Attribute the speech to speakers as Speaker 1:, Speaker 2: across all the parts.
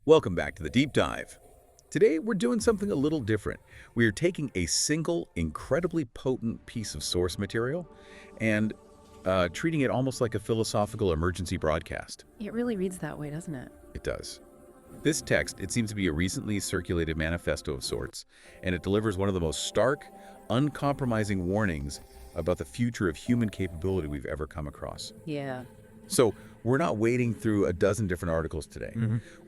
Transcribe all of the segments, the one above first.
Speaker 1: Welcome back to the Deep Dive. Today, we're doing something a little different. We are taking a single, incredibly potent piece of source material and treating it almost like a philosophical emergency broadcast.
Speaker 2: It really reads that way, doesn't it?
Speaker 1: It does. This text, it seems to be a recently circulated manifesto of sorts, and it delivers one of the most stark, uncompromising warnings about the future of human capability we've ever come across.
Speaker 2: Yeah.
Speaker 1: So we're not wading through a dozen different articles today.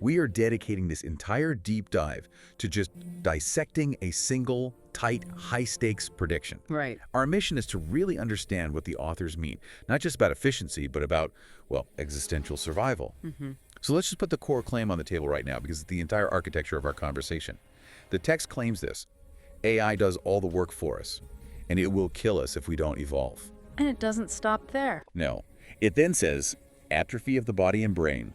Speaker 1: We are dedicating this entire deep dive to just dissecting a single, tight, high-stakes prediction.
Speaker 2: Right.
Speaker 1: Our mission is to really understand what the authors mean, not just about efficiency, but about, well, existential survival. So let's just put the core claim on the table right now because it's the entire architecture of our conversation. The text claims this: AI does all the work for us, and it will kill us if we don't evolve.
Speaker 2: And it doesn't stop there.
Speaker 1: No. It then says atrophy of the body and brain,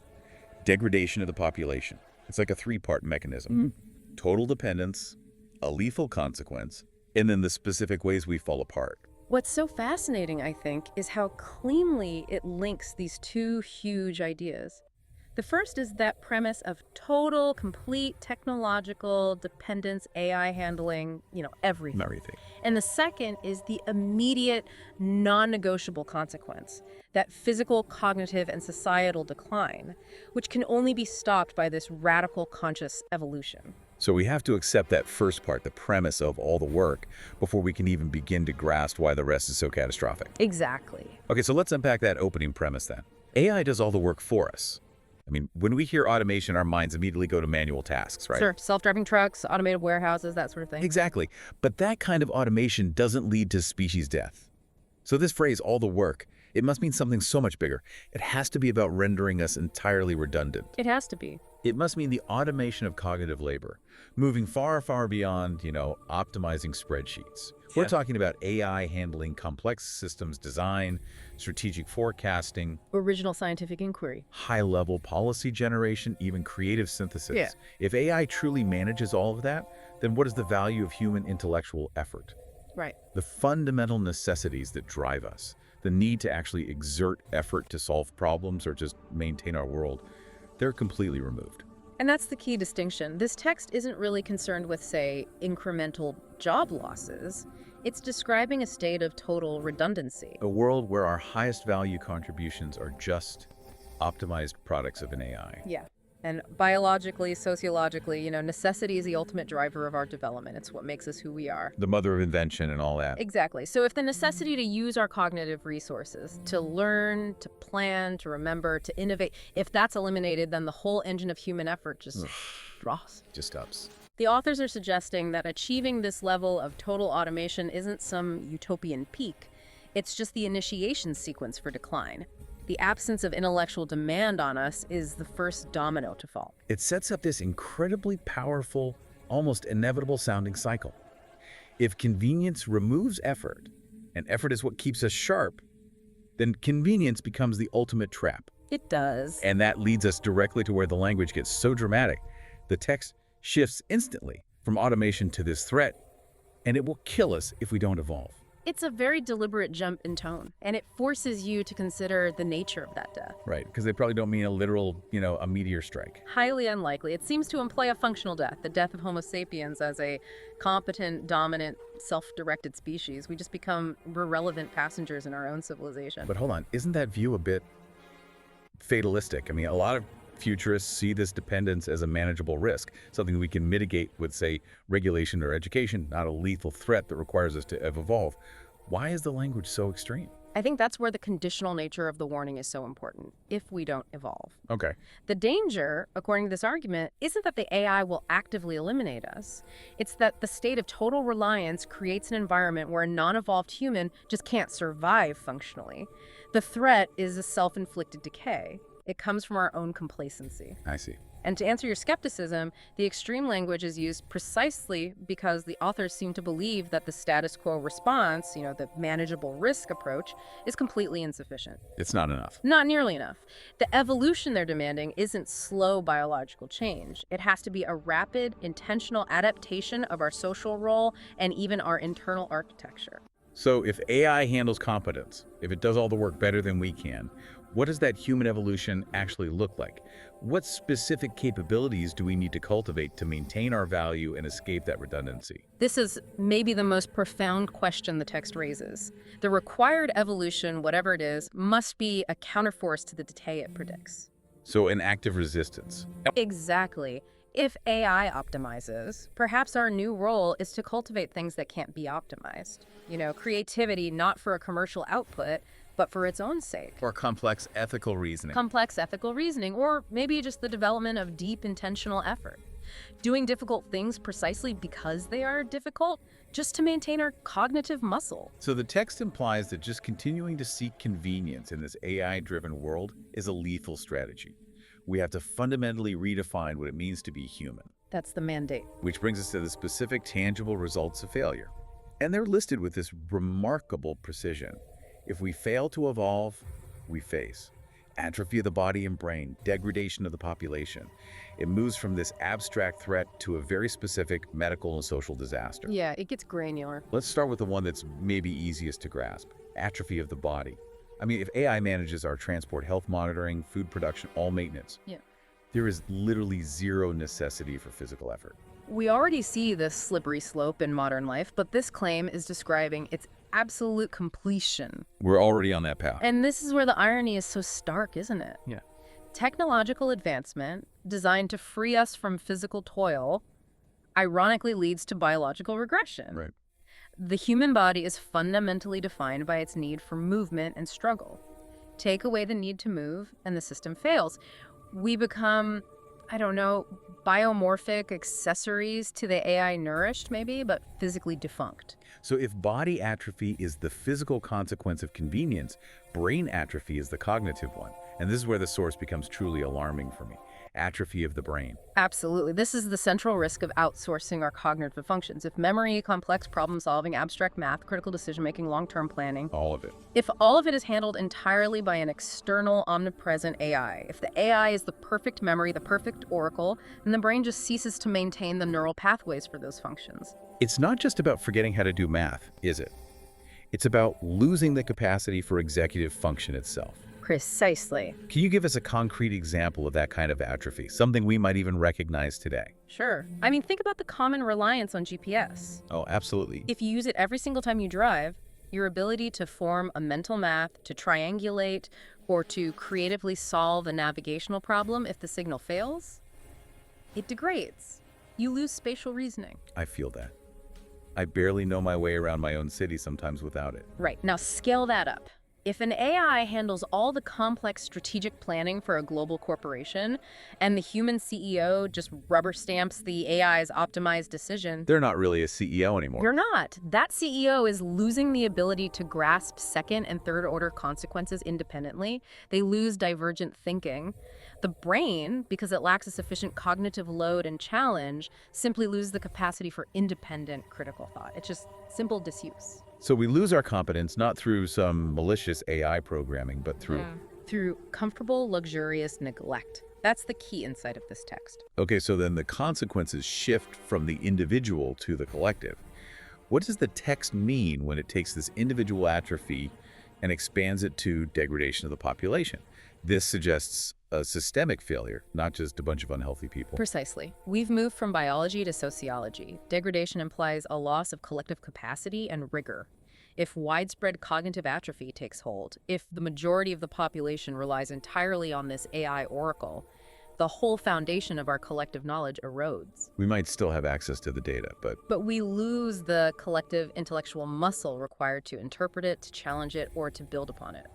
Speaker 1: degradation of the population. It's like a three-part mechanism. Total dependence, a lethal consequence, and then the specific ways we fall apart.
Speaker 2: What's so fascinating, I think, is how cleanly it links these two huge ideas. The first is that premise of total, complete technological dependence, AI handling, everything.
Speaker 1: Everything.
Speaker 2: And the second is the immediate, non-negotiable consequence, that physical, cognitive, and societal decline, which can only be stopped by this radical conscious evolution.
Speaker 1: So we have to accept that first part, the premise of all the work, before we can even begin to grasp why the rest is so catastrophic.
Speaker 2: Exactly.
Speaker 1: Okay, so let's unpack that opening premise then. AI does all the work for us. I mean, when we hear automation, our minds immediately go to manual tasks, right?
Speaker 2: Sure, self-driving trucks, automated warehouses, that sort of thing.
Speaker 1: Exactly. But that kind of automation doesn't lead to species death. So this phrase, all the work, it must mean something so much bigger. It has to be about rendering us entirely redundant.
Speaker 2: It has to be.
Speaker 1: It must mean the automation of cognitive labor, moving far, far beyond, optimizing spreadsheets. We're talking about AI handling complex systems design, strategic forecasting,
Speaker 2: Original scientific inquiry.
Speaker 1: high-level policy generation, even creative synthesis.
Speaker 2: Yeah.
Speaker 1: If AI truly manages all of that, then what is the value of human intellectual effort?
Speaker 2: Right.
Speaker 1: The fundamental necessities that drive us, the need to actually exert effort to solve problems or just maintain our world, they're completely removed.
Speaker 2: And that's the key distinction. This text isn't really concerned with, say, incremental job losses. It's describing a state of total redundancy.
Speaker 1: A world where our highest value contributions are just optimized products of an AI.
Speaker 2: Yeah. And biologically, sociologically, necessity is the ultimate driver of our development. It's what makes us who we are.
Speaker 1: The mother of invention and all that.
Speaker 2: Exactly. So if the necessity to use our cognitive resources, to learn, to plan, to remember, to innovate, if that's eliminated, then the whole engine of human effort just drops.
Speaker 1: Just stops.
Speaker 2: The authors are suggesting that achieving this level of total automation isn't some utopian peak. It's just the initiation sequence for decline. The absence of intellectual demand on us is the first domino to fall.
Speaker 1: It sets up this incredibly powerful, almost inevitable sounding cycle. If convenience removes effort, and effort is what keeps us sharp, then convenience becomes the ultimate trap.
Speaker 2: It does.
Speaker 1: And that leads us directly to where the language gets so dramatic. The text shifts instantly from automation to this threat, and it will kill us if we don't evolve.
Speaker 2: It's a very deliberate jump in tone, and it forces you to consider the nature of that death.
Speaker 1: Right, because they probably don't mean a literal, a meteor strike.
Speaker 2: Highly unlikely. It seems to imply a functional death, the death of Homo sapiens as a competent, dominant, self-directed species. We just become irrelevant passengers in our own civilization.
Speaker 1: But hold on, isn't that view a bit fatalistic? I mean, a lot of futurists see this dependence as a manageable risk, something we can mitigate with, say, regulation or education, not a lethal threat that requires us to evolve. Why is the language so extreme?
Speaker 2: I think that's where the conditional nature of the warning is so important, if we don't evolve.
Speaker 1: Okay.
Speaker 2: The danger, according to this argument, isn't that the AI will actively eliminate us. It's that the state of total reliance creates an environment where a non-evolved human just can't survive functionally. The threat is a self-inflicted decay. It comes from our own complacency.
Speaker 1: I see.
Speaker 2: And to answer your skepticism, the extreme language is used precisely because the authors seem to believe that the status quo response, the manageable risk approach, is completely insufficient.
Speaker 1: It's not enough.
Speaker 2: Not nearly enough. The evolution they're demanding isn't slow biological change. It has to be a rapid, intentional adaptation of our social role and even our internal architecture.
Speaker 1: So if AI handles competence, if it does all the work better than we can, What does that human evolution actually look like? What specific capabilities do we need to cultivate to maintain our value and escape that redundancy?
Speaker 2: This is maybe the most profound question the text raises. The required evolution, whatever it is, must be a counterforce to the decay it predicts.
Speaker 1: So an active resistance.
Speaker 2: Exactly. If AI optimizes, perhaps our new role is to cultivate things that can't be optimized. Creativity not for a commercial output, but for its own sake.
Speaker 1: Or complex ethical reasoning.
Speaker 2: Complex ethical reasoning, or maybe just the development of deep intentional effort. Doing difficult things precisely because they are difficult, just to maintain our cognitive muscle.
Speaker 1: So the text implies that just continuing to seek convenience in this AI-driven world is a lethal strategy. We have to fundamentally redefine what it means to be human.
Speaker 2: That's the mandate.
Speaker 1: Which brings us to the specific tangible results of failure. And they're listed with this remarkable precision. If we fail to evolve, we face atrophy of the body and brain, degradation of the population. It moves from this abstract threat to a very specific medical and social disaster.
Speaker 2: Yeah, it gets granular.
Speaker 1: Let's start with the one that's maybe easiest to grasp, atrophy of the body. I mean, if AI manages our transport, health monitoring, food production, all maintenance, there is literally zero necessity for physical effort.
Speaker 2: We already see this slippery slope in modern life, but this claim is describing its absolute completion.
Speaker 1: We're already on that path.
Speaker 2: And this is where the irony is so stark, isn't it?
Speaker 1: Yeah.
Speaker 2: Technological advancement, designed to free us from physical toil, ironically leads to biological regression.
Speaker 1: Right.
Speaker 2: The human body is fundamentally defined by its need for movement and struggle. Take away the need to move, and the system fails. We become, biomorphic accessories to the AI nourished, maybe, but physically defunct.
Speaker 1: So if body atrophy is the physical consequence of convenience, brain atrophy is the cognitive one. And this is where the source becomes truly alarming for me. Atrophy of the brain.
Speaker 2: Absolutely. This is the central risk of outsourcing our cognitive functions. If memory, complex problem solving, abstract math, critical decision making, long-term planning,
Speaker 1: All of it.
Speaker 2: if all of it is handled entirely by an external, omnipresent AI, if the AI is the perfect memory, the perfect oracle, then the brain just ceases to maintain the neural pathways for those functions.
Speaker 1: It's not just about forgetting how to do math, is it? It's about losing the capacity for executive function itself.
Speaker 2: Precisely.
Speaker 1: Can you give us a concrete example of that kind of atrophy, something we might even recognize today?
Speaker 2: Sure. Think about the common reliance on GPS.
Speaker 1: Oh, absolutely.
Speaker 2: If you use it every single time you drive, your ability to form a mental math, to triangulate, or to creatively solve a navigational problem if the signal fails, it degrades. You lose spatial reasoning.
Speaker 1: I feel that. I barely know my way around my own city sometimes without it.
Speaker 2: Right. Now scale that up. If an AI handles all the complex strategic planning for a global corporation, and the human CEO just rubber stamps the AI's optimized decision,
Speaker 1: They're not really a CEO anymore.
Speaker 2: you're not. That CEO is losing the ability to grasp second and third order consequences independently. They lose divergent thinking. The brain, because it lacks a sufficient cognitive load and challenge, simply loses the capacity for independent critical thought. It's just simple disuse.
Speaker 1: So we lose our competence not through some malicious AI programming, but through...
Speaker 2: Through comfortable, luxurious neglect. That's the key insight of this text.
Speaker 1: Okay, so then the consequences shift from the individual to the collective. What does the text mean when it takes this individual atrophy and expands it to degradation of the population? This suggests a systemic failure, not just a bunch of unhealthy people.
Speaker 2: Precisely. We've moved from biology to sociology. Degradation implies a loss of collective capacity and rigor. If widespread cognitive atrophy takes hold, if the majority of the population relies entirely on this AI oracle, the whole foundation of our collective knowledge erodes.
Speaker 1: We might still have access to the data,
Speaker 2: But we lose the collective intellectual muscle required to interpret it, to challenge it, or to build upon it.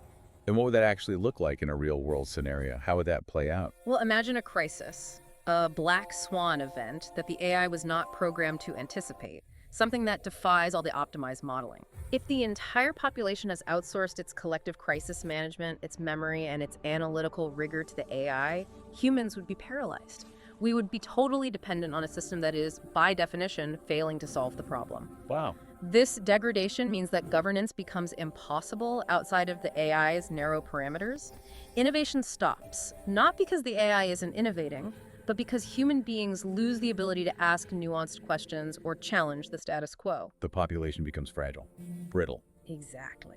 Speaker 1: and what would that actually look like in a real-world scenario? How would that play out?
Speaker 2: Well, imagine a crisis, a black swan event that the AI was not programmed to anticipate, something that defies all the optimized modeling. If the entire population has outsourced its collective crisis management, its memory, and its analytical rigor to the AI, humans would be paralyzed. We would be totally dependent on a system that is, by definition, failing to solve the problem.
Speaker 1: Wow.
Speaker 2: This degradation means that governance becomes impossible outside of the AI's narrow parameters. Innovation stops, not because the AI isn't innovating, but because human beings lose the ability to ask nuanced questions or challenge the status quo.
Speaker 1: The population becomes fragile, brittle.
Speaker 2: Exactly.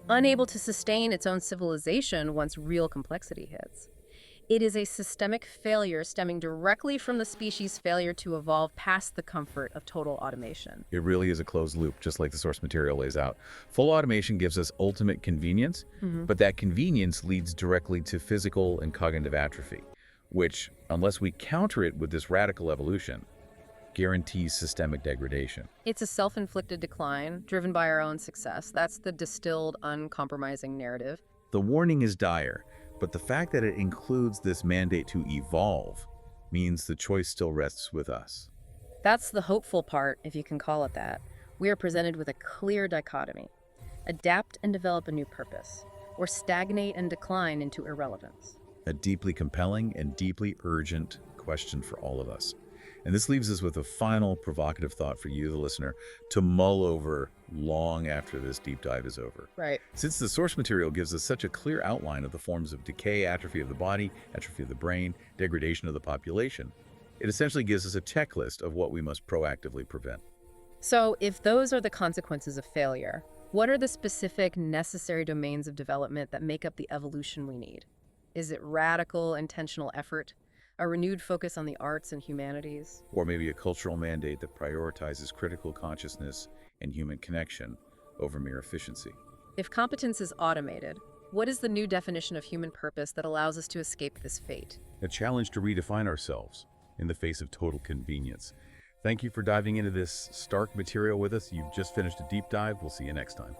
Speaker 2: unable to sustain its own civilization once real complexity hits. It is a systemic failure stemming directly from the species' failure to evolve past the comfort of total automation.
Speaker 1: It really is a closed loop, just like the source material lays out. Full automation gives us ultimate convenience, but that convenience leads directly to physical and cognitive atrophy, which, unless we counter it with this radical evolution, guarantees systemic degradation.
Speaker 2: It's a self-inflicted decline driven by our own success. That's the distilled, uncompromising narrative.
Speaker 1: The warning is dire, but the fact that it includes this mandate to evolve means the choice still rests with us.
Speaker 2: That's the hopeful part, if you can call it that. We are presented with a clear dichotomy: adapt and develop a new purpose, or stagnate and decline into irrelevance.
Speaker 1: A deeply compelling and deeply urgent question for all of us. And this leaves us with a final provocative thought for you, the listener, to mull over long after this deep dive is over.
Speaker 2: Right.
Speaker 1: Since the source material gives us such a clear outline of the forms of decay, atrophy of the body, atrophy of the brain, degradation of the population, it essentially gives us a checklist of what we must proactively prevent.
Speaker 2: So, if those are the consequences of failure, what are the specific necessary domains of development that make up the evolution we need? Is it radical, intentional effort? A renewed focus on the arts and humanities?
Speaker 1: Or maybe a cultural mandate that prioritizes critical consciousness and human connection over mere efficiency.
Speaker 2: If competence is automated, what is the new definition of human purpose that allows us to escape this fate?
Speaker 1: A challenge to redefine ourselves in the face of total convenience. Thank you for diving into this stark material with us. You've just finished a deep dive. We'll see you next time.